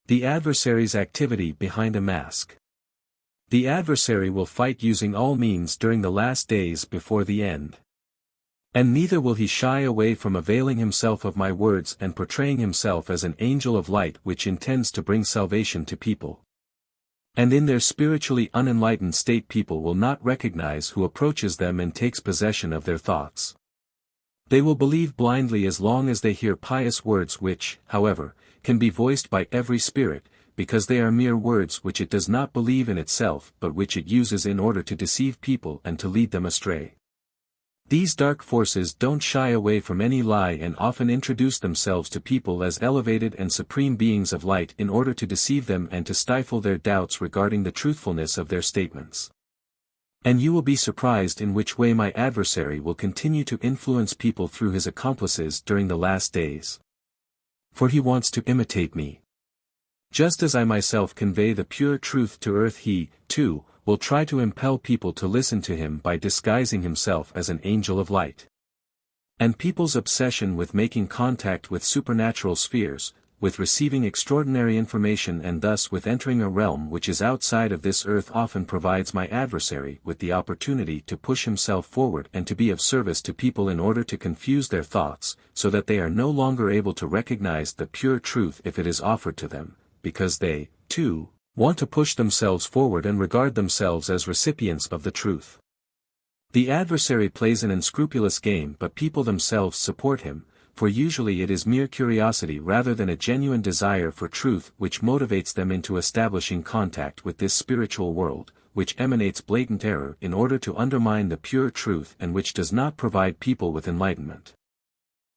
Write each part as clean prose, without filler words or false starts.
The adversary's activity behind a mask. The adversary will fight using all means during the last days before the end. And neither will he shy away from availing himself of my words and portraying himself as an angel of light which intends to bring salvation to people. And in their spiritually unenlightened state people will not recognize who approaches them and takes possession of their thoughts. They will believe blindly as long as they hear pious words which, however, can be voiced by every spirit, because they are mere words which it does not believe in itself but which it uses in order to deceive people and to lead them astray. These dark forces don't shy away from any lie and often introduce themselves to people as elevated and supreme beings of light in order to deceive them and to stifle their doubts regarding the truthfulness of their statements. And you will be surprised in which way my adversary will continue to influence people through his accomplices during the last days. For he wants to imitate me. Just as I myself convey the pure truth to earth, he, too, will try to impel people to listen to him by disguising himself as an angel of light. And people's obsession with making contact with supernatural spheres, with receiving extraordinary information and thus with entering a realm which is outside of this earth often provides my adversary with the opportunity to push himself forward and to be of service to people in order to confuse their thoughts, so that they are no longer able to recognize the pure truth if it is offered to them, because they, too, want to push themselves forward and regard themselves as recipients of the truth. The adversary plays an unscrupulous game, but people themselves support him, for usually it is mere curiosity rather than a genuine desire for truth which motivates them into establishing contact with this spiritual world, which emanates blatant error in order to undermine the pure truth and which does not provide people with enlightenment.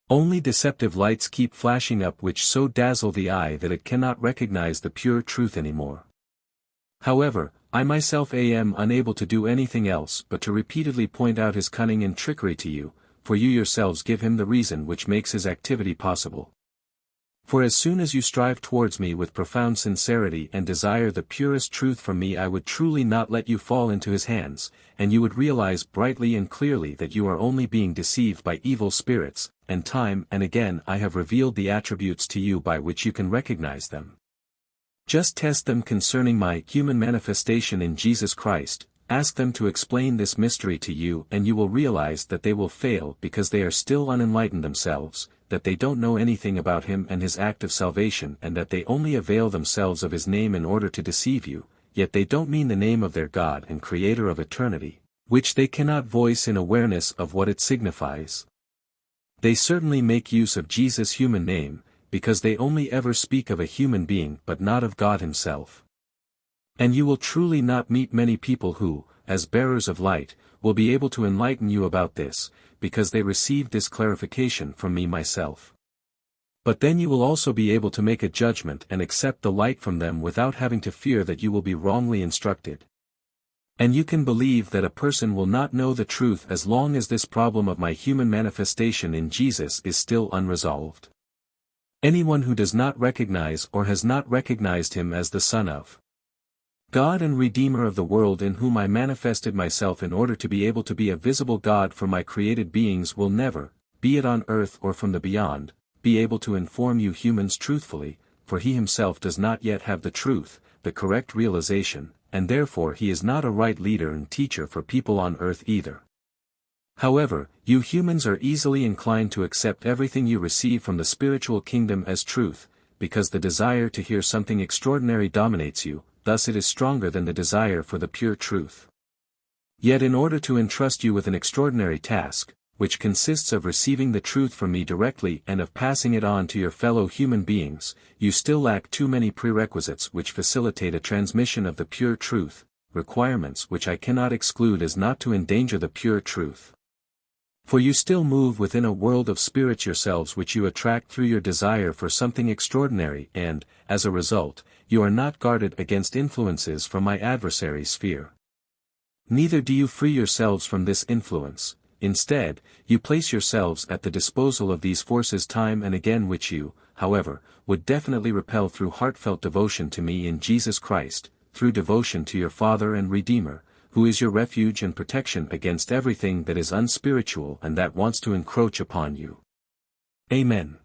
Only deceptive lights keep flashing up which so dazzle the eye that it cannot recognize the pure truth anymore. However, I myself am unable to do anything else but to repeatedly point out his cunning and trickery to you, for you yourselves give him the reason which makes his activity possible. For as soon as you strive towards me with profound sincerity and desire the purest truth from me, I would truly not let you fall into his hands, and you would realize brightly and clearly that you are only being deceived by evil spirits, and time and again I have revealed the attributes to you by which you can recognize them. Just test them concerning my human manifestation in Jesus Christ, ask them to explain this mystery to you and you will realize that they will fail because they are still unenlightened themselves, that they don't know anything about him and his act of salvation and that they only avail themselves of his name in order to deceive you, yet they don't mean the name of their God and Creator of eternity, which they cannot voice in awareness of what it signifies. They certainly make use of Jesus' human name, because they only ever speak of a human being but not of God himself. And you will truly not meet many people who, as bearers of light, will be able to enlighten you about this, because they received this clarification from me myself. But then you will also be able to make a judgment and accept the light from them without having to fear that you will be wrongly instructed. And you can believe that a person will not know the truth as long as this problem of my human manifestation in Jesus is still unresolved. Anyone who does not recognize or has not recognized him as the Son of God and Redeemer of the world in whom I manifested myself in order to be able to be a visible God for my created beings will never, be it on earth or from the beyond, be able to inform you humans truthfully, for he himself does not yet have the truth, the correct realization, and therefore he is not a right leader and teacher for people on earth either. However, you humans are easily inclined to accept everything you receive from the spiritual kingdom as truth, because the desire to hear something extraordinary dominates you, thus it is stronger than the desire for the pure truth. Yet in order to entrust you with an extraordinary task, which consists of receiving the truth from me directly and of passing it on to your fellow human beings, you still lack too many prerequisites which facilitate a transmission of the pure truth, requirements which I cannot exclude as not to endanger the pure truth. For you still move within a world of spirits yourselves which you attract through your desire for something extraordinary and, as a result, you are not guarded against influences from my adversary's sphere. Neither do you free yourselves from this influence, instead, you place yourselves at the disposal of these forces time and again which you, however, would definitely repel through heartfelt devotion to me in Jesus Christ, through devotion to your Father and Redeemer, who is your refuge and protection against everything that is unspiritual and that wants to encroach upon you. Amen.